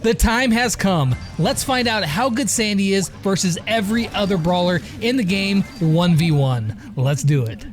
The time has come. Let's find out how good Sandy is versus every other brawler in the game 1v1. Let's do it.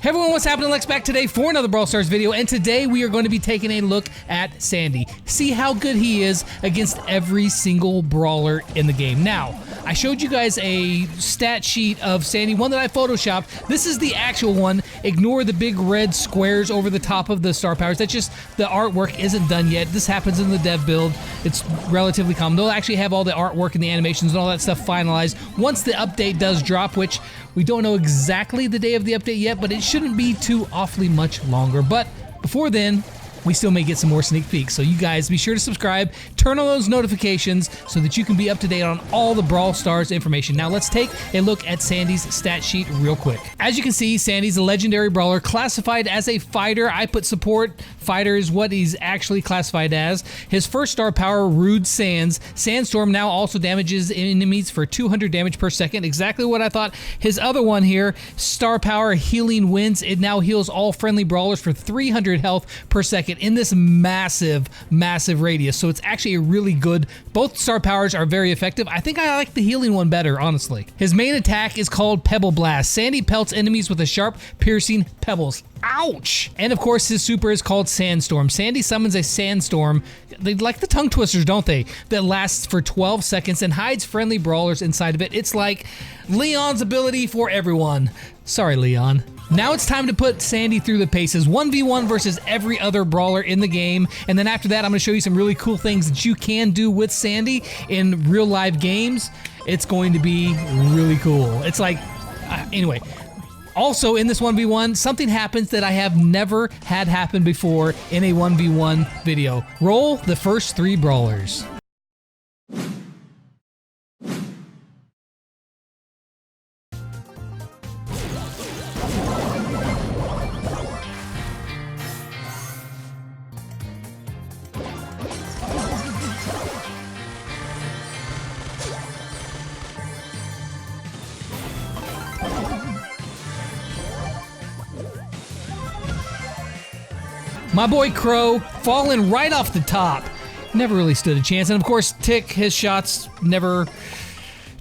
Hey everyone, what's happening? Lex back today for another Brawl Stars video, and today we are going to be taking a look at Sandy. See how good he is against every single brawler in the game. Now, I showed you guys a stat sheet of Sandy, one that I photoshopped. This is the actual one. Ignore the big red squares over the top of the star powers. That's just the artwork isn't done yet. This happens in the dev build. It's relatively common. They'll actually have all the artwork and the animations and all that stuff finalized once the update does drop, which we don't know exactly the day of the update yet, but it shouldn't be too awfully much longer. But before then, we still may get some more sneak peeks. So you guys be sure to subscribe, turn on those notifications so that you can be up to date on all the Brawl Stars information. Now let's take a look at Sandy's stat sheet real quick. As you can see, Sandy's a legendary brawler classified as a fighter. I put support. Fighter is what he's actually classified as. His first star power, Rude Sands. Sandstorm now also damages enemies for 200 damage per second. Exactly what I thought. His other one here, star power, Healing Winds. It now heals all friendly brawlers for 300 health per second in this massive radius. So it's actually a really good, both star powers are very effective. I think I like the healing one better, honestly. His main attack is called Pebble Blast. Sandy pelts enemies with a sharp, piercing pebbles. Ouch! And of course his super is called Sandstorm. Sandy summons a sandstorm, they like the tongue twisters, don't they, that lasts for 12 seconds and hides friendly brawlers inside of it. It's like Leon's ability for everyone. Sorry, Leon. Now it's time to put Sandy through the paces. 1v1 versus every other brawler in the game. And then after that, I'm gonna show you some really cool things that you can do with Sandy in real live games. It's going to be really cool. It's like, anyway. Also in this 1v1, something happens that I have never had happen before in a 1v1 video. Roll the first 3 brawlers. My boy Crow falling right off the top. Never really stood a chance. And of course, Tick, his shots never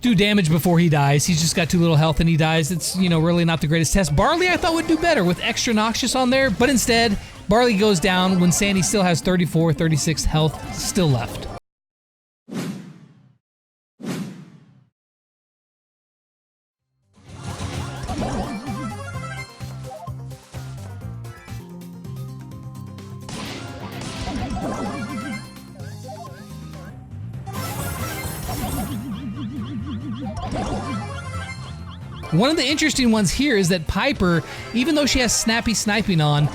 do damage before he dies. He's just got too little health and he dies. It's, you know, really not the greatest test. Barley I thought would do better with extra Noxious on there, but instead, Barley goes down when Sandy still has 34, 36 health still left. One of the interesting ones here is that Piper, even though she has snappy sniping on,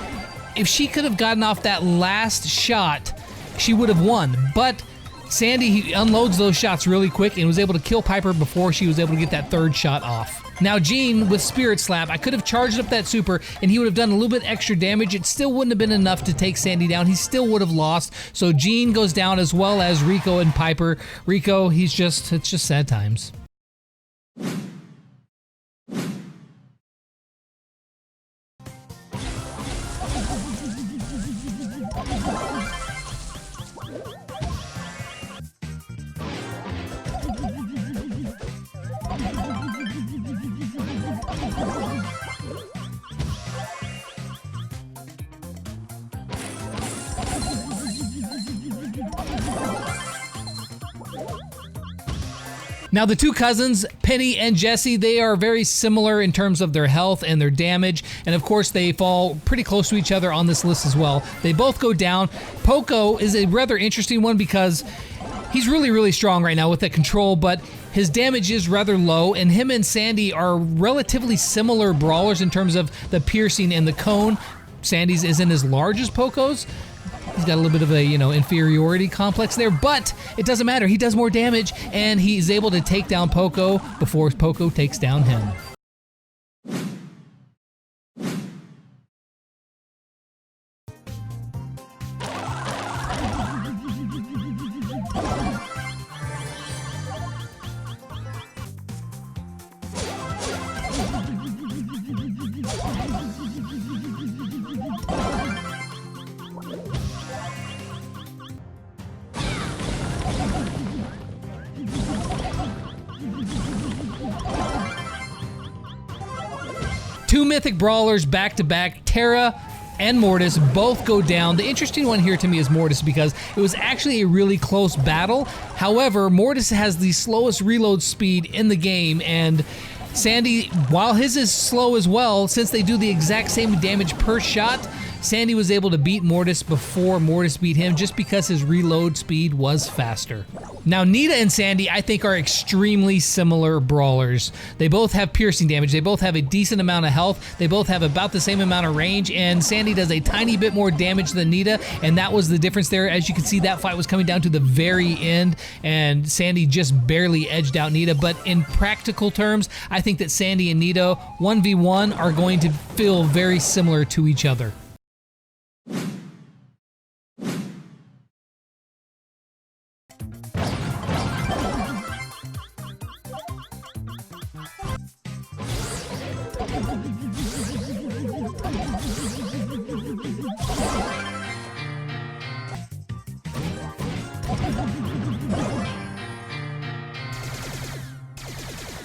if she could have gotten off that last shot, she would have won. But Sandy, he unloads those shots really quick and was able to kill Piper before she was able to get that third shot off. Now Gene with Spirit Slap, I could have charged up that super and he would have done a little bit extra damage. It still wouldn't have been enough to take Sandy down. He still would have lost. So Gene goes down as well as Rico and Piper. Rico, it's just sad times. Now the two cousins, Penny and Jessie, they are very similar in terms of their health and their damage, and of course they fall pretty close to each other on this list as well. They both go down. Poco is a rather interesting one because he's really strong right now with that control, but his damage is rather low, and him and Sandy are relatively similar brawlers in terms of the piercing and the cone. Sandy's isn't as large as Poco's. He's got a little bit of a, you know, inferiority complex there, but it doesn't matter. He does more damage, and he's able to take down Poco before Poco takes down him. Two mythic brawlers back to back. Terra and Mortis both go down. The interesting one here to me is Mortis because it was actually a really close battle. However, Mortis has the slowest reload speed in the game, and Sandy, while his is slow as well, since they do the exact same damage per shot, Sandy was able to beat Mortis before Mortis beat him just because his reload speed was faster. Now, Nita and Sandy, I think, are extremely similar brawlers. They both have piercing damage. They both have a decent amount of health. They both have about the same amount of range, and Sandy does a tiny bit more damage than Nita, and that was the difference there. As you can see, that fight was coming down to the very end, and Sandy just barely edged out Nita. But in practical terms, I think that Sandy and Nita 1v1 are going to feel very similar to each other.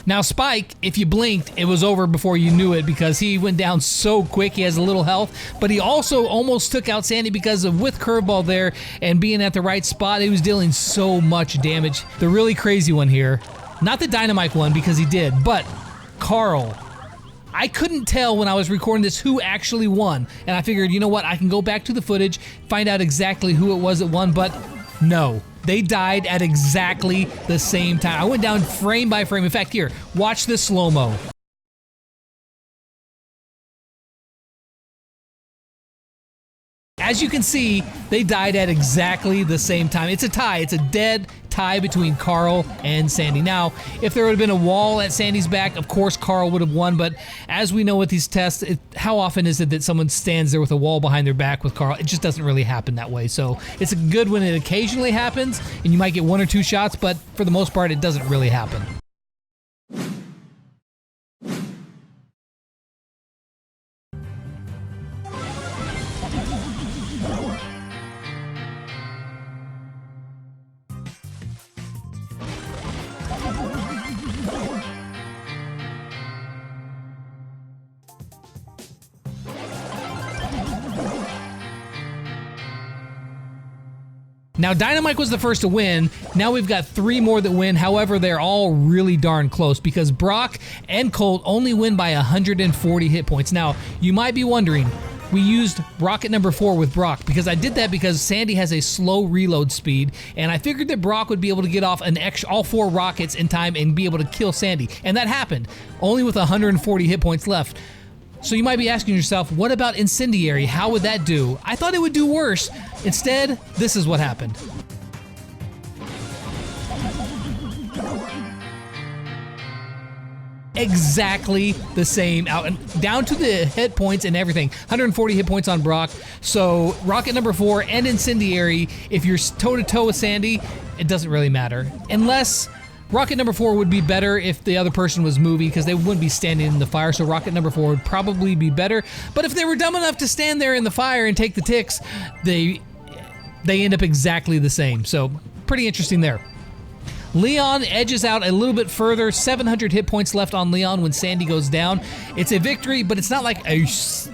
Now Spike, if you blinked, it was over before you knew it because he went down so quick. He has a little health, but he also almost took out Sandy because of with curveball there and being at the right spot, he was dealing so much damage. The really crazy one here, not the Dynamite one because he did, but Carl. I couldn't tell when I was recording this who actually won, and I figured, you know what, I can go back to the footage, find out exactly who it was that won, but no. They died at exactly the same time. I went down frame by frame. In fact, here, watch this slow-mo. As you can see, they died at exactly the same time. It's a tie. It's a dead tie between Carl and Sandy. Now, if there would have been a wall at Sandy's back, of course Carl would have won, but as we know with these tests, how often is it that someone stands there with a wall behind their back with Carl? It just doesn't really happen that way. So it's good when it occasionally happens, and you might get one or two shots, but for the most part, it doesn't really happen. Now, Dynamite was the first to win. Now we've got three more that win. However, they're all really darn close because Brock and Colt only win by 140 hit points. Now, you might be wondering, we used rocket number 4 with Brock because I did that because Sandy has a slow reload speed, and I figured that Brock would be able to get off all 4 rockets in time and be able to kill Sandy. And that happened, only with 140 hit points left. So you might be asking yourself, what about Incendiary? How would that do? I thought it would do worse. Instead, this is what happened. Exactly the same, down to the hit points and everything. 140 hit points on Brock. So rocket number 4 and Incendiary, if you're toe-to-toe with Sandy, it doesn't really matter. Unless rocket number 4 would be better if the other person was moving because they wouldn't be standing in the fire, so rocket number 4 would probably be better. But if they were dumb enough to stand there in the fire and take the ticks, they end up exactly the same. So pretty interesting there. Leon edges out a little bit further, 700 hit points left on Leon when Sandy goes down. It's a victory, but it's not like a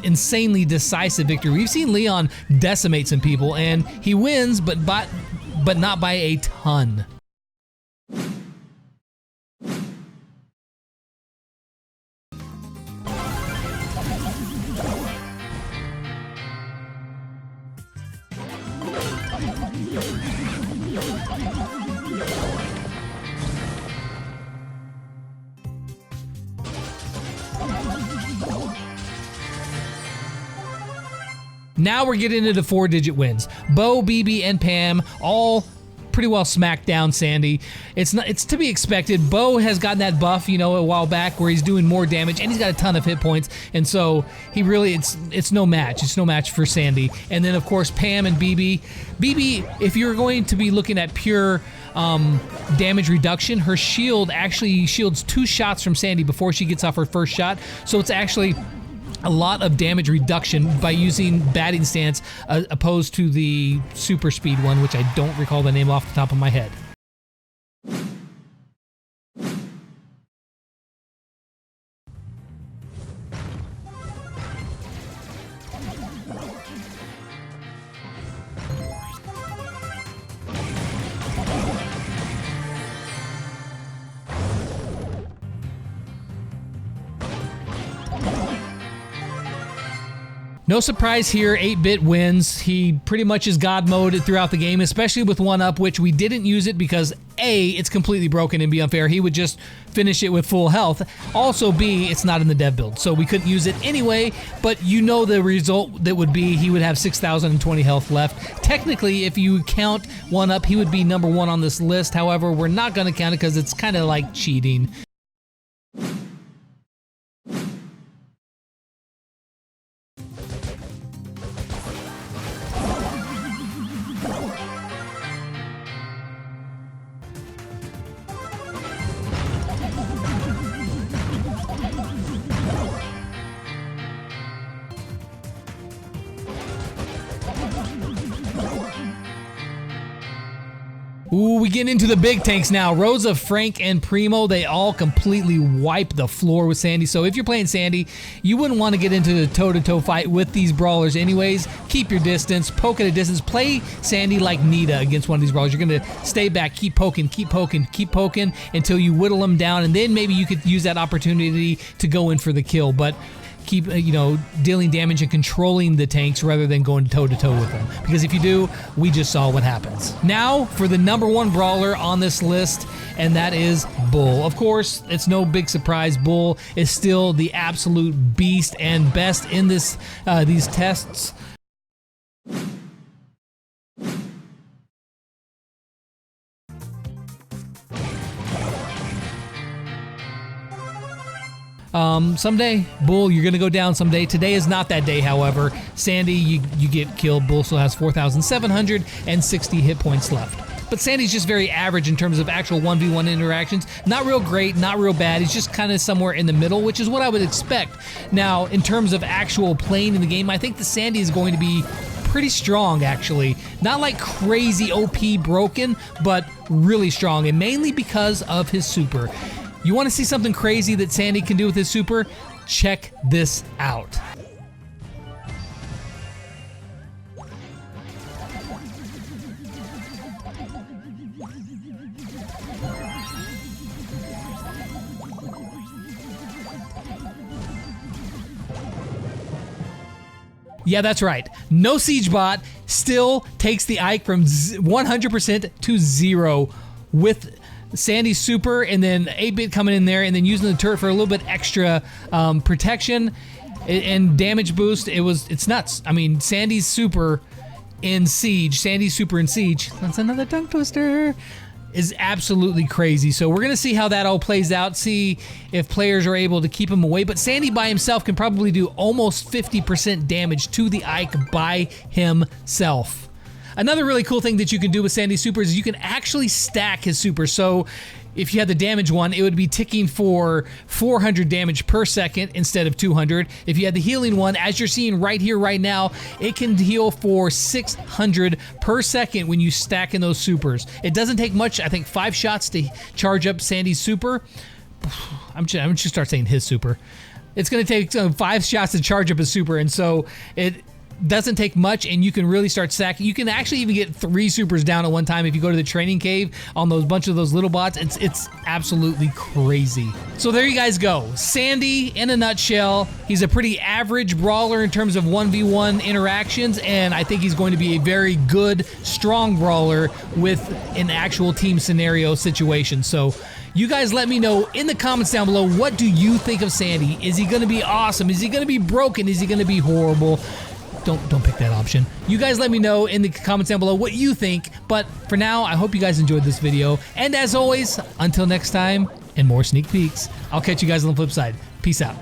insanely decisive victory. We've seen Leon decimate some people, and he wins, but not by a ton. Now we're getting into the 4-digit wins. Bo, BB, and Pam all pretty well smacked down Sandy. It's to be expected. Bo has gotten that buff, you know, a while back where he's doing more damage and he's got a ton of hit points, and so he really it's no match. It's no match for Sandy. And then of course Pam and BB. BB, if you're going to be looking at pure damage reduction, her shield actually shields 2 shots from Sandy before she gets off her first shot. So it's actually a lot of damage reduction by using batting stance opposed to the super speed one, which I don't recall the name off the top of my head. No surprise here, 8-bit wins. He pretty much is God mode throughout the game, especially with 1-up, which we didn't use it because A, it's completely broken and be unfair. He would just finish it with full health. Also B, it's not in the dev build, so we couldn't use it anyway, but you know the result that would be he would have 6,020 health left. Technically, if you count 1-up, he would be number 1 on this list. However, we're not going to count it because it's kind of like cheating. Ooh, we get into the big tanks now. Rosa, Frank, and Primo, they all completely wipe the floor with Sandy. So if you're playing Sandy, you wouldn't want to get into the toe-to-toe fight with these brawlers anyways. Keep your distance, poke at a distance. Play Sandy like Nita against one of these brawlers. You're going to stay back, keep poking, keep poking, keep poking until you whittle them down, and then maybe you could use that opportunity to go in for the kill. But keep, dealing damage and controlling the tanks rather than going toe-to-toe with them. Because if you do, we just saw what happens. Now for the number 1 brawler on this list, and that is Bull. Of course, it's no big surprise. Bull is still the absolute beast and best in this these tests. Someday, Bull, you're gonna go down someday. Today is not that day, however. Sandy, you get killed. Bull still has 4,760 hit points left. But Sandy's just very average in terms of actual 1v1 interactions. Not real great, not real bad. He's just kind of somewhere in the middle, which is what I would expect. Now, in terms of actual playing in the game, I think the Sandy is going to be pretty strong, actually. Not like crazy OP broken, but really strong, and mainly because of his super. You want to see something crazy that Sandy can do with his super? Check this out. Yeah, that's right. No Siege Bot still takes the Ike from 100% to 0 with Sandy's super, and then 8-bit coming in there and then using the turret for a little bit extra protection and damage boost. It's nuts. I mean, Sandy's super in Siege, that's another tongue twister, is absolutely crazy. So we're gonna see how that all plays out, see if players are able to keep him away. But Sandy by himself can probably do almost 50% damage to the Ike by himself. Another really cool thing that you can do with Sandy's super is you can actually stack his super. So if you had the damage one, it would be ticking for 400 damage per second instead of 200. If you had the healing one, as you're seeing right here, right now, it can heal for 600 per second when you stack in those supers. It doesn't take much, I think 5 shots to charge up Sandy's super. I'm just start saying his super. It's gonna take 5 shots to charge up his super, and so it doesn't take much, and you can really start stacking. You can actually even get 3 supers down at one time if you go to the training cave on those bunch of those little bots. It's absolutely crazy. So there you guys go. Sandy in a nutshell. He's a pretty average brawler in terms of 1v1 interactions, and I think he's going to be a very good, strong brawler with an actual team scenario situation. So you guys let me know in the comments down below, what do you think of Sandy? Is he gonna be awesome? Is he gonna be broken? Is he gonna be horrible? Don't pick that option. You guys let me know in the comments down below what you think. But for now, I hope you guys enjoyed this video. And as always, until next time and more sneak peeks, I'll catch you guys on the flip side. Peace out.